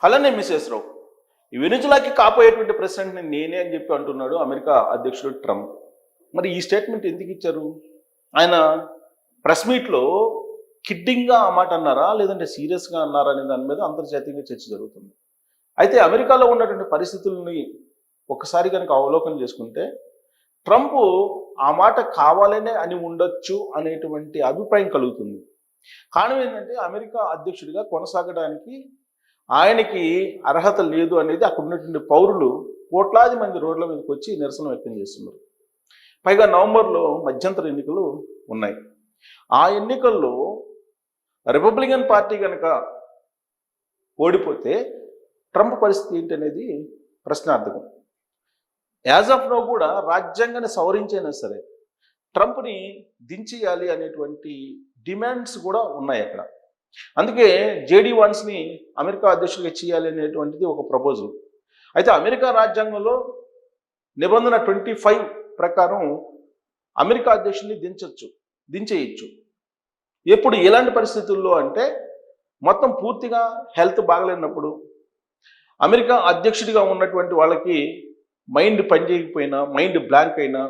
అలానే మిసెస్ రావు ఈ వెనుజులాకి కాపోయేటువంటి ప్రెసిడెంట్ని నేనే అని చెప్పి అంటున్నాడు అమెరికా అధ్యక్షుడు ట్రంప్. మరి ఈ స్టేట్మెంట్ ఎందుకు ఇచ్చారు? ఆయన ప్రెస్ మీట్లో కిడ్డింగ్గా ఆ మాట అన్నారా లేదంటే సీరియస్గా అన్నారా అనే దాని మీద అంతర్జాతీయంగా చర్చ జరుగుతుంది. అయితే అమెరికాలో ఉన్నటువంటి పరిస్థితుల్ని ఒకసారి కనుక అవలోకనం చేసుకుంటే ట్రంప్ ఆ మాట కావాలనే అని ఉండొచ్చు అనేటువంటి అభిప్రాయం కలుగుతుంది. కారణం ఏంటంటే అమెరికా అధ్యక్షుడిగా కొనసాగడానికి ఆయనకి అర్హత లేదు అనేది అక్కడ ఉన్నటువంటి పౌరులు కోట్లాది మంది రోడ్ల మీదకి వచ్చి నిరసన వ్యక్తం చేస్తున్నారు. పైగా నవంబర్లో మధ్యంతర ఎన్నికలు ఉన్నాయి. ఆ ఎన్నికల్లో రిపబ్లికన్ పార్టీ కనుక ఓడిపోతే ట్రంప్ పరిస్థితి ఏంటనేది ప్రశ్నార్థకం. యాజ్ ఆఫ్ నో కూడా రాజ్యాంగాన్ని సవరించైనా సరే ట్రంప్ని దించేయాలి అనేటువంటి డిమాండ్స్ కూడా ఉన్నాయి అక్కడ. అందుకే జేడీ వాన్స్ని అమెరికా అధ్యక్షుడిగా చేయాలి అనేటువంటిది ఒక ప్రపోజల్. అయితే అమెరికా రాజ్యాంగంలో నిబంధన 25 ప్రకారం అమెరికా అధ్యక్షుడిని దించేయచ్చు. ఎప్పుడు ఎలాంటి పరిస్థితుల్లో అంటే మొత్తం పూర్తిగా హెల్త్ బాగలేనప్పుడు, అమెరికా అధ్యక్షుడిగా ఉన్నటువంటి వాళ్ళకి మైండ్ పనిచేయకపోయినా, మైండ్ బ్లాంక్ అయినా,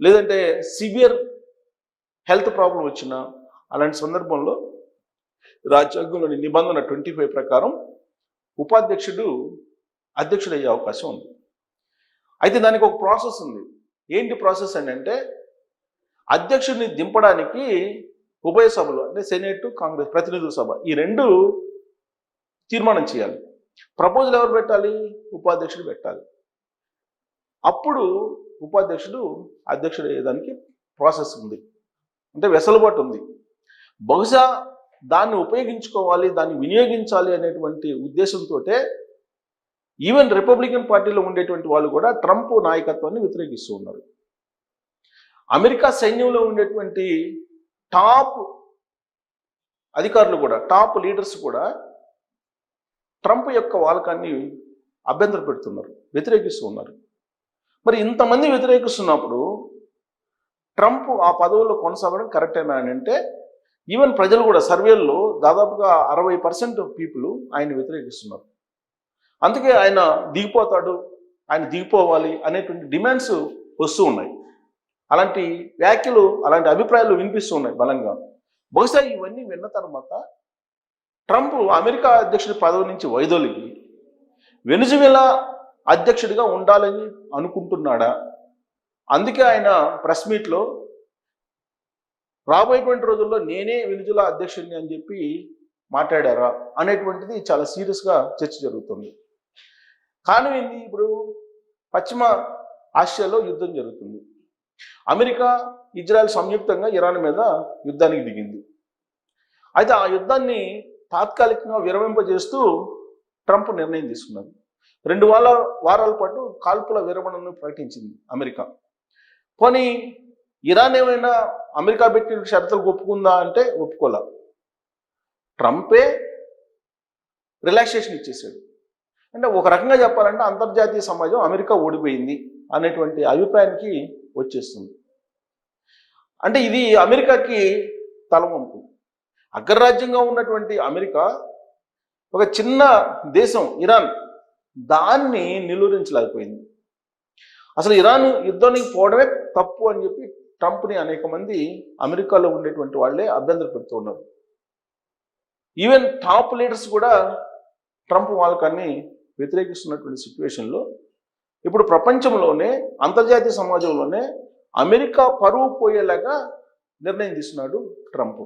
లేదంటే సివియర్ హెల్త్ ప్రాబ్లం వచ్చినా, అలాంటి సందర్భంలో రాజ్యాంగంలోని నిబంధన 25 ప్రకారం ఉపాధ్యక్షుడు అధ్యక్షుడు అయ్యే అవకాశం ఉంది. అయితే దానికి ఒక ప్రాసెస్ ఉంది. ఏంటి ప్రాసెస్ అని అంటే అధ్యక్షుడిని దింపడానికి ఉభయ సభలు అంటే సెనేట్, కాంగ్రెస్, ప్రతినిధుల సభ ఈ రెండు తీర్మానం చేయాలి. ప్రపోజల్ ఎవరు పెట్టాలి? ఉపాధ్యక్షుడు పెట్టాలి. అప్పుడు ఉపాధ్యక్షుడు అధ్యక్షుడు అయ్యేదానికి ప్రాసెస్ ఉంది, అంటే వెసులుబాటు ఉంది. బహుశా దాన్ని ఉపయోగించుకోవాలి, దాన్ని వినియోగించాలి అనేటువంటి ఉద్దేశంతో ఈవెన్ రిపబ్లికన్ పార్టీలో ఉండేటువంటి వాళ్ళు కూడా ట్రంప్ నాయకత్వాన్ని వ్యతిరేకిస్తూ ఉన్నారు. అమెరికా సైన్యంలో ఉండేటువంటి టాప్ అధికారులు కూడా, టాప్ లీడర్స్ కూడా ట్రంప్ యొక్క వాలకాన్ని అభ్యంతర పెడుతున్నారు, వ్యతిరేకిస్తూ ఉన్నారు. మరి ఇంతమంది వ్యతిరేకిస్తున్నప్పుడు ట్రంప్ ఆ పదవుల్లో కొనసాగడం కరెక్టేనా అని అంటే ఈవెన్ ప్రజలు కూడా సర్వేల్లో దాదాపుగా 60% పీపుల్ ఆయన వ్యతిరేకిస్తున్నారు. అందుకే ఆయన దిగిపోతాడు, ఆయన దిగిపోవాలి అనేటువంటి డిమాండ్స్ వస్తూ ఉన్నాయి. అలాంటి వ్యాఖ్యలు, అలాంటి అభిప్రాయాలు వినిపిస్తూ ఉన్నాయి బలంగా. బహుశా ఇవన్నీ విన్న తర్వాత ట్రంప్ అమెరికా అధ్యక్షుడి పదవి నుంచి వైదొలిగి వెనుజువేలా అధ్యక్షుడిగా ఉండాలని అనుకుంటున్నాడా? అందుకే ఆయన ప్రెస్ మీట్లో రాబోయేటువంటి రోజుల్లో నేనే వెనుజులా అధ్యక్షుడిని అని చెప్పి మాట్లాడారా అనేటువంటిది చాలా సీరియస్గా చర్చ జరుగుతుంది. కారణం ఏంది? ఇప్పుడు పశ్చిమ ఆసియాలో యుద్ధం జరుగుతుంది. అమెరికా, ఇజ్రాయెల్ సంయుక్తంగా ఇరాన్ మీద యుద్ధానికి దిగింది. అయితే ఆ యుద్ధాన్ని తాత్కాలికంగా విరమింపజేస్తూ ట్రంప్ నిర్ణయం తీసుకున్నారు. 2 వారాల పాటు కాల్పుల విరమణను ప్రకటించింది అమెరికా. పోనీ ఇరాన్ ఏమైనా అమెరికా పెట్టిన షరతులకు ఒప్పుకుందా అంటే ఒప్పుకోలే. ట్రంపే రిలాక్సేషన్ ఇచ్చేసాడు. అంటే ఒక రకంగా చెప్పాలంటే అంతర్జాతీయ సమాజం అమెరికా ఓడిపోయింది అనేటువంటి అభిప్రాయానికి వచ్చేస్తుంది. అంటే ఇది అమెరికాకి తలవంపు. అగ్రరాజ్యంగా ఉన్నటువంటి అమెరికా ఒక చిన్న దేశం ఇరాన్, దాన్ని నిలువరించలేకపోయింది. అసలు ఇరాన్ యుద్ధానికి పోవడమే తప్పు అని చెప్పి ట్రంప్ని అనేక మంది అమెరికాలో ఉండేటువంటి వాళ్ళే అభ్యంతరం పెడుతూ ఉన్నారు. ఈవెన్ టాప్ లీడర్స్ కూడా ట్రంప్ వాళ్ళకాన్ని వ్యతిరేకిస్తున్నటువంటి సిచ్యువేషన్లో ఇప్పుడు ప్రపంచంలోనే, అంతర్జాతీయ సమాజంలోనే అమెరికా పరువు పోయేలాగా నిర్ణయం తీసుకున్నాడు ట్రంప్.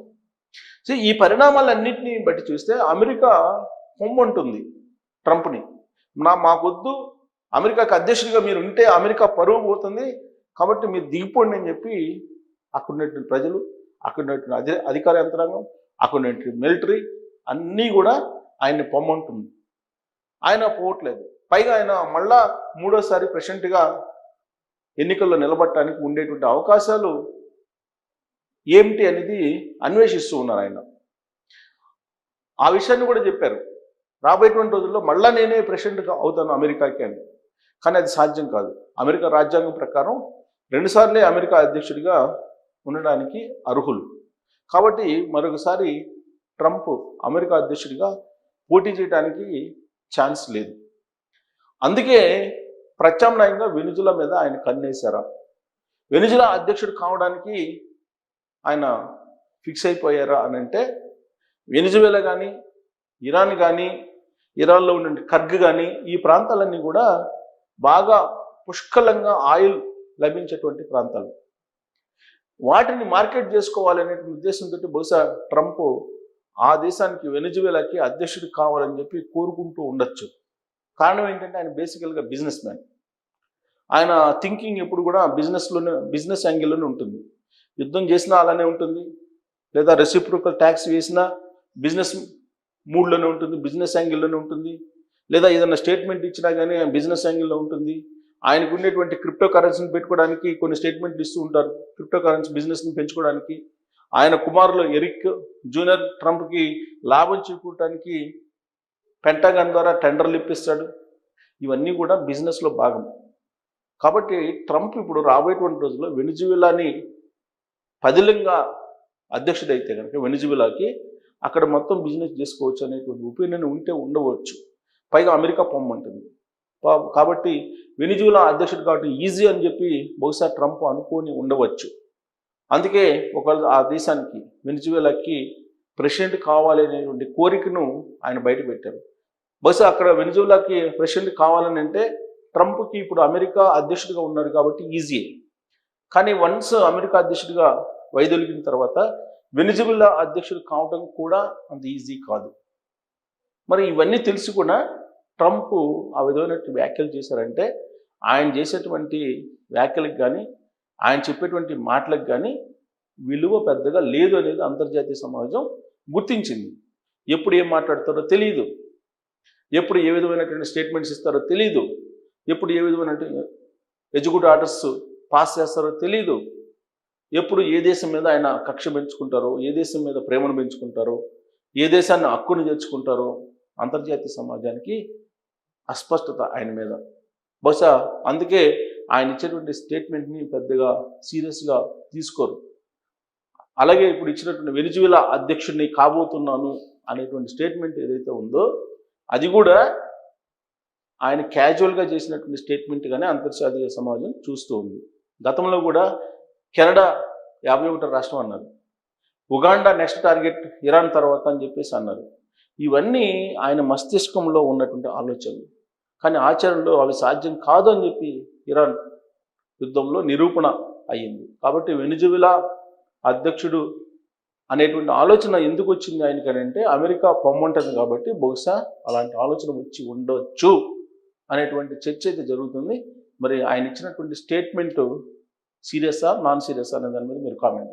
సో ఈ పరిణామాలన్నింటినీ బట్టి చూస్తే అమెరికా పొమ్మంటుంది ట్రంప్ని. మాకొద్దు, అమెరికాకి అధ్యక్షుడిగా మీరు ఉంటే అమెరికా పరువు పోతుంది, కాబట్టి మీరు దిగిపోండి అని చెప్పి అక్కడ ఉన్నటువంటి ప్రజలు, అక్కడ ఉన్నటువంటి అధికార యంత్రాంగం, అక్కడ ఉన్నటువంటి మిలిటరీ అన్నీ కూడా ఆయన్ని పొమ్మంటుంది. ఆయన పోవట్లేదు. పైగా ఆయన మళ్ళా 3వ ప్రెసిడెంట్గా ఎన్నికల్లో నిలబడటానికి ఉండేటువంటి అవకాశాలు ఏమిటి అనేది అన్వేషిస్తూ ఉన్నారు ఆయన. ఆ విషయాన్ని కూడా చెప్పారు, రాబోయేటువంటి రోజుల్లో మళ్ళా నేనే ప్రెసిడెంట్గా అవుతాను అమెరికాకి అని. కానీ అది సాధ్యం కాదు. అమెరికా రాజ్యాంగం ప్రకారం 2 సార్లే అమెరికా అధ్యక్షుడిగా ఉండడానికి అర్హులు. కాబట్టి మరొకసారి ట్రంప్ అమెరికా అధ్యక్షుడిగా పోటీ చేయడానికి ఛాన్స్ లేదు. అందుకే ప్రత్యామ్నాయంగా వెనిజులా మీద ఆయన కన్నేశారా? వెనిజులా అధ్యక్షుడు కావడానికి ఆయన ఫిక్స్ అయిపోయారా అని అంటే, వెనిజువేలా కానీ, ఇరాన్ కానీ, ఇరాన్లో ఉన్న కర్గ్ కానీ, ఈ ప్రాంతాలన్నీ కూడా బాగా పుష్కలంగా ఆయిల్ లభించేటువంటి ప్రాంతాలు. వాటిని మార్కెట్ చేసుకోవాలనే ఉద్దేశంతో బహుశా ట్రంప్ ఆ దేశానికి, వెనిజువేలాకి అధ్యక్షుడు కావాలని చెప్పి కోరుకుంటూ ఉండొచ్చు. కారణం ఏంటంటే ఆయన బేసికల్గా బిజినెస్ మ్యాన్. ఆయన థింకింగ్ ఎప్పుడు కూడా బిజినెస్ యాంగిల్లోనే ఉంటుంది. యుద్ధం చేసినా అలానే ఉంటుంది, లేదా రెసిప్రోకల్ ట్యాక్స్ వేసినా బిజినెస్ మూడ్లోనే ఉంటుంది, బిజినెస్ యాంగిల్లోనే ఉంటుంది, లేదా ఏదైనా స్టేట్మెంట్ ఇచ్చినా కానీ బిజినెస్ యాంగిల్లో ఉంటుంది. ఆయనకు ఉండేటువంటి క్రిప్టో కరెన్సీని పెట్టుకోవడానికి కొన్ని స్టేట్మెంట్లు ఇస్తూ ఉంటారు, క్రిప్టో కరెన్సీ బిజినెస్ని పెంచుకోవడానికి. ఆయన కుమారులు ఎరిక్ జూనియర్ ట్రంప్కి లాభం చేకూరడానికి పెంటగాన్ ద్వారా టెండర్లు ఇప్పిస్తాడు. ఇవన్నీ కూడా బిజినెస్లో భాగం. కాబట్టి ట్రంప్ ఇప్పుడు రాబోయేటువంటి రోజుల్లో వెనిజువేలాని పదిలంగా అధ్యక్షుడైతే కనుక వెనిజువేలాకి అక్కడ మొత్తం బిజినెస్ చేసుకోవచ్చు అనేటువంటి ఒపీనియన్ ఉంటే ఉండవచ్చు. పైగా అమెరికా పొమ్మంటుంది. కాబట్టి వెనిజువేలా అధ్యక్షుడు కాబట్టి ఈజీ అని చెప్పి బహుశా ట్రంప్ అనుకొని ఉండవచ్చు. అందుకే ఒకవేళ ఆ దేశానికి, వెనిజువేలాకి ప్రెసిడెంట్ కావాలి అనేటువంటి కోరికను ఆయన బయట పెట్టారు. బహుశా అక్కడ వెనిజువేలాకి ప్రెసిడెంట్ కావాలని అంటే ట్రంప్కి ఇప్పుడు అమెరికా అధ్యక్షుడిగా ఉన్నారు కాబట్టి ఈజీ. కానీ వన్స్ అమెరికా అధ్యక్షుడిగా వైదొలిగిన తర్వాత వెనిజువేలా అధ్యక్షుడు కావడం కూడా అంత ఈజీ కాదు. మరి ఇవన్నీ తెలిసి కూడా ట్రంప్ ఆ విధమైన వ్యాఖ్యలు చేశారంటే ఆయన చేసేటువంటి వ్యాఖ్యలకు కానీ, ఆయన చెప్పేటువంటి మాటలకు కానీ విలువ పెద్దగా లేదు అనేది అంతర్జాతీయ సమాజం గుర్తించింది. ఎప్పుడు ఏం మాట్లాడతారో తెలియదు, ఎప్పుడు ఏ విధమైనటువంటి స్టేట్మెంట్స్ ఇస్తారో తెలియదు, ఎప్పుడు ఏ విధమైనటువంటి ఎగ్జిక్యూటివ్ ఆర్డర్స్ పాస్ చేస్తారో తెలియదు, ఎప్పుడు ఏ దేశం మీద ఆయన కక్ష పెంచుకుంటారో, ఏ దేశం మీద ప్రేమను పెంచుకుంటారో, ఏ దేశాన్ని హక్కును చేర్చుకుంటారో అంతర్జాతీయ సమాజానికి అస్పష్టత ఆయన మీద. బహుశా అందుకే ఆయన ఇచ్చేటువంటి స్టేట్మెంట్ని పెద్దగా సీరియస్గా తీసుకోరు. అలాగే ఇప్పుడు ఇచ్చినటువంటి వెనిజువేలా అధ్యక్షుడిని కాబోతున్నాను అనేటువంటి స్టేట్మెంట్ ఏదైతే ఉందో అది కూడా ఆయన క్యాజువల్గా చేసినటువంటి స్టేట్మెంట్గానే అంతర్జాతీయ సమాజం చూస్తూ ఉంది. గతంలో కూడా కెనడా 51వ రాష్ట్రం అన్నారు, ఉగాండా నెక్స్ట్ టార్గెట్ ఇరాన్ తర్వాత అని చెప్పేసి అన్నారు. ఇవన్నీ ఆయన మస్తిష్కంలో ఉన్నటువంటి ఆలోచనలు, కానీ ఆచరణలో అవి సాధ్యం కాదు అని చెప్పి ఇరాన్ యుద్ధంలో నిరూపణ అయ్యింది. కాబట్టి వెనిజువేలా అధ్యక్షుడు అనేటువంటి ఆలోచన ఎందుకు వచ్చింది ఆయనకనంటే అమెరికా పొమ్మంటుంది కాబట్టి బహుశా అలాంటి ఆలోచన వచ్చి ఉండొచ్చు అనేటువంటి చర్చ అయితే జరుగుతుంది. మరి ఆయన ఇచ్చినటువంటి స్టేట్మెంట్ సీరియసా నాన్ సీరియసా అనే దాని మీద మీరు కామెంట్